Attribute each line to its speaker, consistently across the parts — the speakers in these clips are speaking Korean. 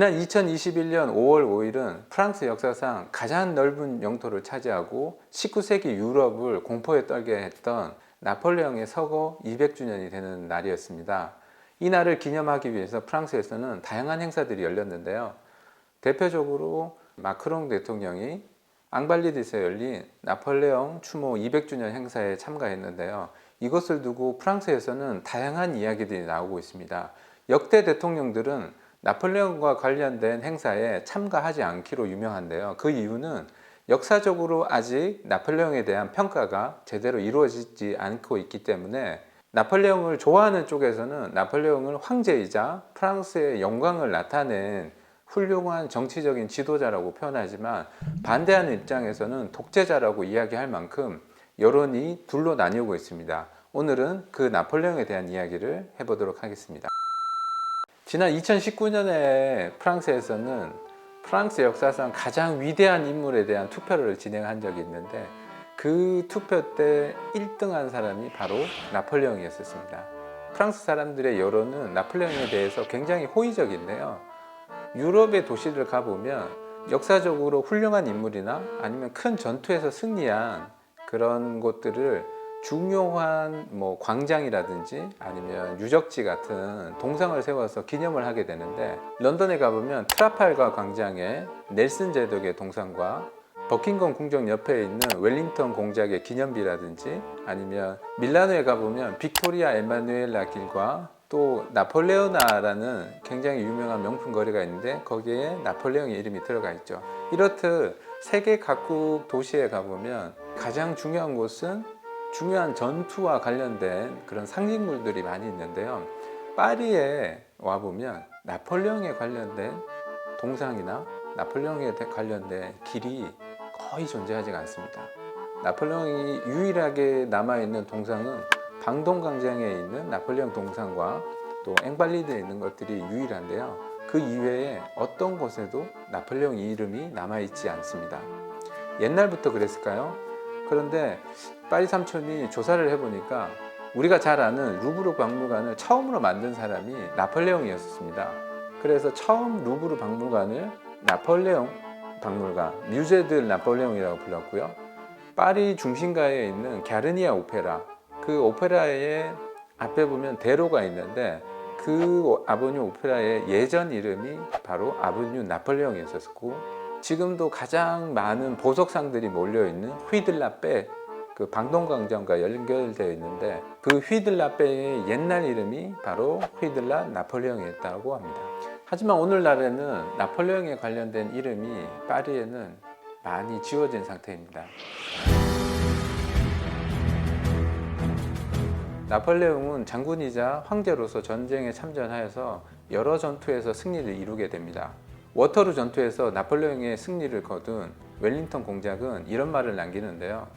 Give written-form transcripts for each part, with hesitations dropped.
Speaker 1: 지난 2021년 5월 5일은 프랑스 역사상 가장 넓은 영토를 차지하고 19세기 유럽을 공포에 떨게 했던 나폴레옹의 서거 200주년이 되는 날이었습니다. 이 날을 기념하기 위해서 프랑스에서는 다양한 행사들이 열렸는데요. 대표적으로 마크롱 대통령이 앙발리드에서 열린 나폴레옹 추모 200주년 행사에 참가했는데요. 이것을 두고 프랑스에서는 다양한 이야기들이 나오고 있습니다. 역대 대통령들은 나폴레옹과 관련된 행사에 참가하지 않기로 유명한데요. 그 이유는 역사적으로 아직 나폴레옹에 대한 평가가 제대로 이루어지지 않고 있기 때문에, 나폴레옹을 좋아하는 쪽에서는 나폴레옹을 황제이자 프랑스의 영광을 나타낸 훌륭한 정치적인 지도자라고 표현하지만, 반대하는 입장에서는 독재자라고 이야기할 만큼 여론이 둘로 나뉘고 있습니다. 오늘은 그 나폴레옹에 대한 이야기를 해보도록 하겠습니다. 지난 2019년에 프랑스에서는 프랑스 역사상 가장 위대한 인물에 대한 투표를 진행한 적이 있는데, 그 투표 때 1등한 사람이 바로 나폴레옹이었습니다. 프랑스 사람들의 여론은 나폴레옹에 대해서 굉장히 호의적인데요. 유럽의 도시를 가보면 역사적으로 훌륭한 인물이나 아니면 큰 전투에서 승리한 그런 곳들을 중요한 광장이라든지 아니면 유적지 같은 동상을 세워서 기념을 하게 되는데, 런던에 가보면 트라팔가 광장에 넬슨 제독의 동상과 버킹엄 궁정 옆에 있는 웰링턴 공작의 기념비라든지, 아니면 밀라노에 가보면 빅토리아 에마누엘라 길과 또 나폴레오나라는 굉장히 유명한 명품 거리가 있는데 거기에 나폴레옹의 이름이 들어가 있죠. 이렇듯 세계 각국 도시에 가보면 가장 중요한 곳은 중요한 전투와 관련된 그런 상징물들이 많이 있는데요. 파리에 와보면 나폴레옹에 관련된 동상이나 나폴레옹에 관련된 길이 거의 존재하지 않습니다. 나폴레옹이 유일하게 남아있는 동상은 방동광장에 있는 나폴레옹 동상과 또 앵발리드에 있는 것들이 유일한데요. 그 이외에 어떤 곳에도 나폴레옹 이름이 남아있지 않습니다. 옛날부터 그랬을까요? 그런데 파리 삼촌이 조사를 해보니까 우리가 잘 아는 루브르 박물관을 처음으로 만든 사람이 나폴레옹이었습니다. 그래서 처음 루브르 박물관을 나폴레옹 박물관, 뮤제 드 나폴레옹이라고 불렀고요. 파리 중심가에 있는 갸르니아 오페라, 그 오페라의 앞에 보면 대로가 있는데 그 아버뉴 오페라의 예전 이름이 바로 아버뉴 나폴레옹이었었고, 지금도 가장 많은 보석상들이 몰려있는 휘들라페, 그 방동광장과 연결되어 있는데 그 휘들라페의 옛날 이름이 바로 휘들라 나폴레옹이었다고 합니다. 하지만 오늘날에는 나폴레옹에 관련된 이름이 파리에는 많이 지워진 상태입니다. 나폴레옹은 장군이자 황제로서 전쟁에 참전하여서 여러 전투에서 승리를 이루게 됩니다. 워터루 전투에서 나폴레옹의 승리를 거둔 웰링턴 공작은 이런 말을 남기는데요.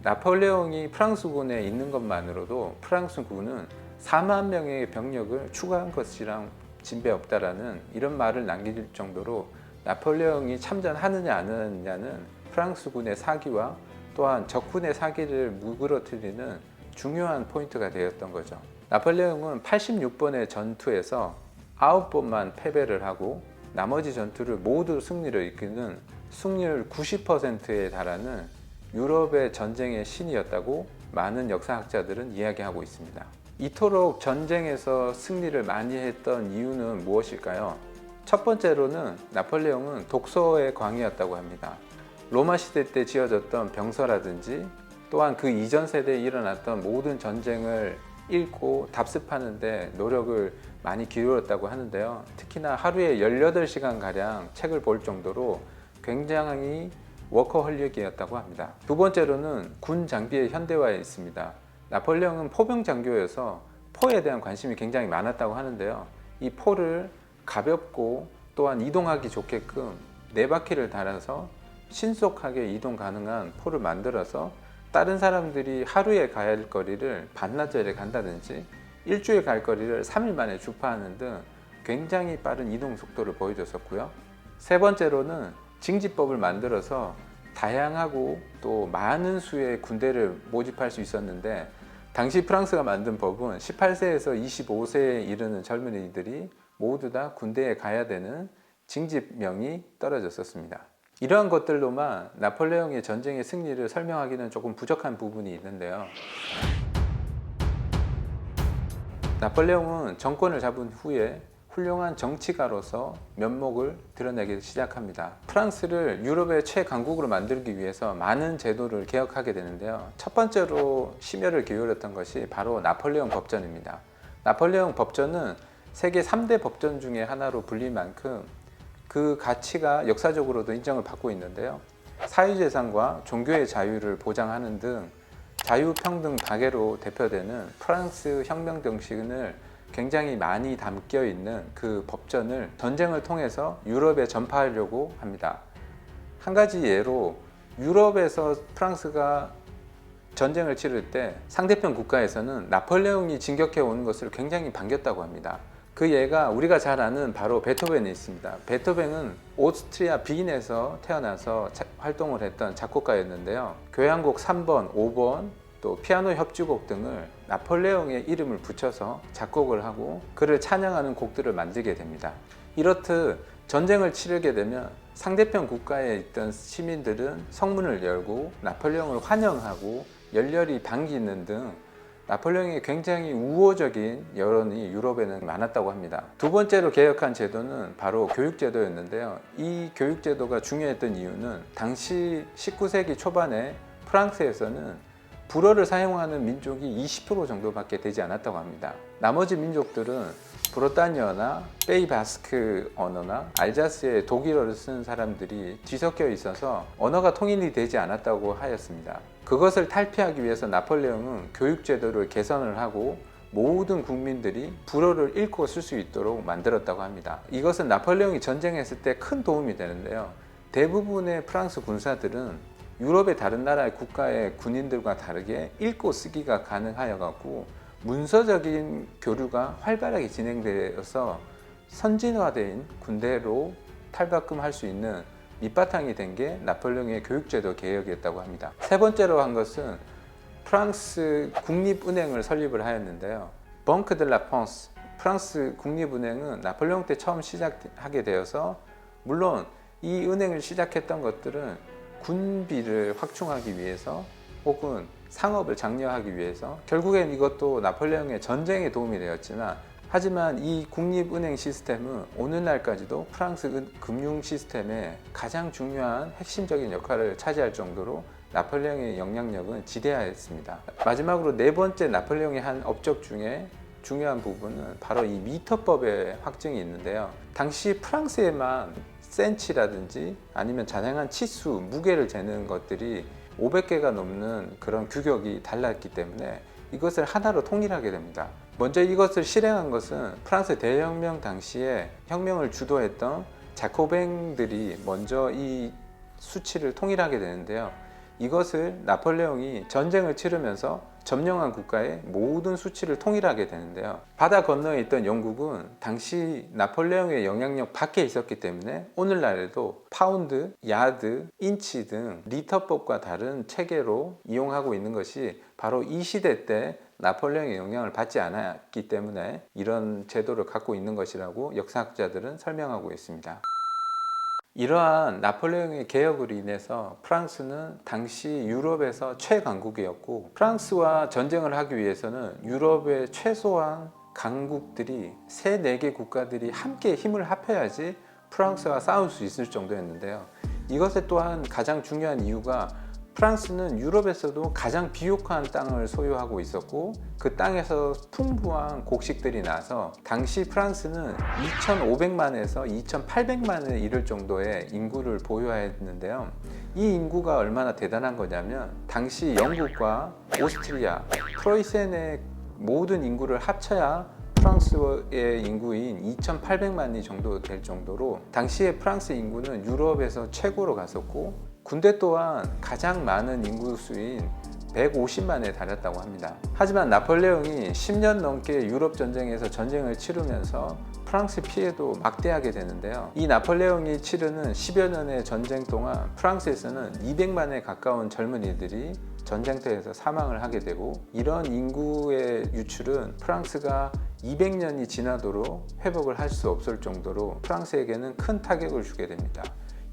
Speaker 1: 나폴레옹이 프랑스군에 있는 것만으로도 프랑스군은 4만 명의 병력을 추가한 것이랑 진배 없다라는 이런 말을 남길 정도로 나폴레옹이 참전하느냐 안 하느냐는 프랑스군의 사기와 또한 적군의 사기를 무그러뜨리는 중요한 포인트가 되었던 거죠. 나폴레옹은 86번의 전투에서 9번만 패배를 하고 나머지 전투를 모두 승리로 이끄는 승률 90%에 달하는 유럽의 전쟁의 신이었다고 많은 역사학자들은 이야기하고 있습니다. 이토록 전쟁에서 승리를 많이 했던 이유는 무엇일까요? 첫 번째로는 나폴레옹은 독서의 광이었다고 합니다. 로마 시대 때 지어졌던 병서라든지 또한 그 이전 세대에 일어났던 모든 전쟁을 읽고 답습하는 데 노력을 많이 기울였다고 하는데요. 특히나 하루에 18시간가량 책을 볼 정도로 굉장히 워커홀릭이었다고 합니다. 두 번째로는 군 장비의 현대화에 있습니다. 나폴레옹은 포병 장교여서 포에 대한 관심이 굉장히 많았다고 하는데요. 이 포를 가볍고 또한 이동하기 좋게끔 4바퀴를 달아서 신속하게 이동 가능한 포를 만들어서 다른 사람들이 하루에 가야 할 거리를 반나절에 간다든지 일주일 갈 거리를 3일 만에 주파하는 등 굉장히 빠른 이동 속도를 보여줬었고요. 세 번째로는 징집법을 만들어서 다양하고 또 많은 수의 군대를 모집할 수 있었는데, 당시 프랑스가 만든 법은 18세에서 25세에 이르는 젊은이들이 모두 다 군대에 가야 되는 징집명이 떨어졌었습니다. 이러한 것들로만 나폴레옹의 전쟁의 승리를 설명하기는 조금 부족한 부분이 있는데요. 나폴레옹은 정권을 잡은 후에 훌륭한 정치가로서 면목을 드러내기 시작합니다. 프랑스를 유럽의 최강국으로 만들기 위해서 많은 제도를 개혁하게 되는데요. 첫 번째로 심혈을 기울였던 것이 바로 나폴레옹 법전입니다. 나폴레옹 법전은 세계 3대 법전 중에 하나로 불릴 만큼 그 가치가 역사적으로도 인정을 받고 있는데요. 사유재산과 종교의 자유를 보장하는 등 자유평등 박애로 대표되는 프랑스 혁명 정신을 굉장히 많이 담겨 있는 그 법전을 전쟁을 통해서 유럽에 전파하려고 합니다. 한 가지 예로 유럽에서 프랑스가 전쟁을 치를 때 상대편 국가에서는 나폴레옹이 진격해 오는 것을 굉장히 반겼다고 합니다. 그 예가 우리가 잘 아는 바로 베토벤이 있습니다. 베토벤은 오스트리아 빈에서 태어나서 활동을 했던 작곡가였는데요. 교향곡 3번, 5번, 또 피아노 협주곡 등을 나폴레옹의 이름을 붙여서 작곡을 하고 그를 찬양하는 곡들을 만들게 됩니다. 이렇듯 전쟁을 치르게 되면 상대편 국가에 있던 시민들은 성문을 열고 나폴레옹을 환영하고 열렬히 반기는 등 나폴레옹이 굉장히 우호적인 여론이 유럽에는 많았다고 합니다. 두 번째로 개혁한 제도는 바로 교육제도였는데요. 이 교육제도가 중요했던 이유는 당시 19세기 초반에 프랑스에서는 불어를 사용하는 민족이 20% 정도밖에 되지 않았다고 합니다. 나머지 민족들은 브로타뉴어나 베이바스크 언어나 알자스의 독일어를 쓰는 사람들이 뒤섞여 있어서 언어가 통일이 되지 않았다고 하였습니다. 그것을 탈피하기 위해서 나폴레옹은 교육제도를 개선을 하고 모든 국민들이 불어를 읽고 쓸 수 있도록 만들었다고 합니다. 이것은 나폴레옹이 전쟁했을 때 큰 도움이 되는데요. 대부분의 프랑스 군사들은 유럽의 다른 나라의 국가의 군인들과 다르게 읽고 쓰기가 가능하여 갖고 문서적인 교류가 활발하게 진행되어서 선진화된 군대로 탈바꿈할 수 있는 밑바탕이 된 게 나폴레옹의 교육제도 개혁이었다고 합니다. 세 번째로 한 것은 프랑스 국립은행을 설립을 하였는데요. 벙크 드 라 프랑스, 프랑스 국립은행은 나폴레옹 때 처음 시작하게 되어서 물론 이 은행을 시작했던 것들은 군비를 확충하기 위해서 혹은 상업을 장려하기 위해서 결국엔 이것도 나폴레옹의 전쟁에 도움이 되었지만 하지만 이 국립은행 시스템은 오늘날까지도 프랑스 금융 시스템의 가장 중요한 핵심적인 역할을 차지할 정도로 나폴레옹의 영향력은 지대하였습니다. 마지막으로 네 번째 나폴레옹이 한 업적 중에 중요한 부분은 바로 이 미터법의 확증이 있는데요. 당시 프랑스에만 센치라든지 아니면 잔행한 치수, 무게를 재는 것들이 500개가 넘는 그런 규격이 달랐기 때문에 이것을 하나로 통일하게 됩니다. 먼저 이것을 실행한 것은 프랑스 대혁명 당시에 혁명을 주도했던 자코뱅들이 먼저 이 수치를 통일하게 되는데요. 이것을 나폴레옹이 전쟁을 치르면서 점령한 국가의 모든 수치를 통일하게 되는데요. 바다 건너에 있던 영국은 당시 나폴레옹의 영향력 밖에 있었기 때문에 오늘날에도 파운드, 야드, 인치 등 리터법과 다른 체계로 이용하고 있는 것이 바로 이 시대 때 나폴레옹의 영향을 받지 않았기 때문에 이런 제도를 갖고 있는 것이라고 역사학자들은 설명하고 있습니다. 이러한 나폴레옹의 개혁으로 인해서 프랑스는 당시 유럽에서 최강국이었고 프랑스와 전쟁을 하기 위해서는 유럽의 최소한 강국들이 3-4개 국가들이 함께 힘을 합해야지 프랑스와 싸울 수 있을 정도였는데요. 이것의 또한 가장 중요한 이유가 프랑스는 유럽에서도 가장 비옥한 땅을 소유하고 있었고 그 땅에서 풍부한 곡식들이 나서 당시 프랑스는 2,500만에서 2,800만에 이를 정도의 인구를 보유했는데요. 이 인구가 얼마나 대단한 거냐면 당시 영국과 오스트리아, 프로이센의 모든 인구를 합쳐야 프랑스의 인구인 2,800만이 정도 될 정도로 당시의 프랑스 인구는 유럽에서 최고로 갔었고 군대 또한 가장 많은 인구수인 150만에 달했다고 합니다. 하지만 나폴레옹이 10년 넘게 유럽 전쟁에서 전쟁을 치르면서 프랑스 피해도 막대하게 되는데요. 이 나폴레옹이 치르는 10여 년의 전쟁 동안 프랑스에서는 200만에 가까운 젊은이들이 전쟁터에서 사망을 하게 되고 이런 인구의 유출은 프랑스가 200년이 지나도록 회복을 할 수 없을 정도로 프랑스에게는 큰 타격을 주게 됩니다.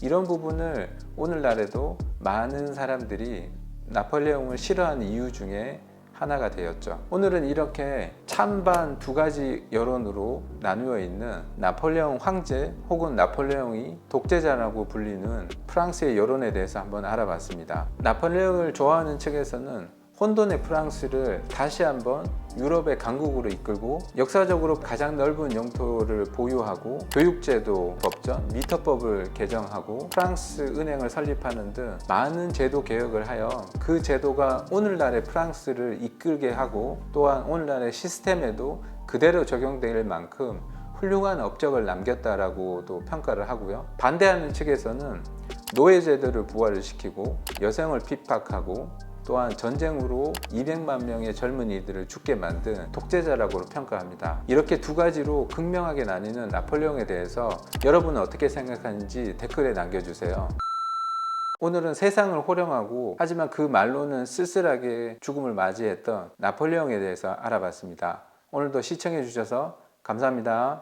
Speaker 1: 이런 부분을 오늘날에도 많은 사람들이 나폴레옹을 싫어하는 이유 중에 하나가 되었죠. 오늘은 이렇게 찬반 두 가지 여론으로 나누어 있는 나폴레옹 황제 혹은 나폴레옹이 독재자라고 불리는 프랑스의 여론에 대해서 한번 알아봤습니다. 나폴레옹을 좋아하는 측에서는 혼돈의 프랑스를 다시 한번 유럽의 강국으로 이끌고 역사적으로 가장 넓은 영토를 보유하고 교육제도 법전, 미터법을 개정하고 프랑스 은행을 설립하는 등 많은 제도 개혁을 하여 그 제도가 오늘날의 프랑스를 이끌게 하고 또한 오늘날의 시스템에도 그대로 적용될 만큼 훌륭한 업적을 남겼다라고도 평가를 하고요. 반대하는 측에서는 노예제도를 부활을 시키고 여성을 핍박하고 또한 전쟁으로 200만 명의 젊은이들을 죽게 만든 독재자라고 평가합니다. 이렇게 두 가지로 극명하게 나뉘는 나폴레옹에 대해서 여러분은 어떻게 생각하는지 댓글에 남겨주세요. 오늘은 세상을 호령하고 하지만 그 말로는 쓸쓸하게 죽음을 맞이했던 나폴레옹에 대해서 알아봤습니다. 오늘도 시청해 주셔서 감사합니다.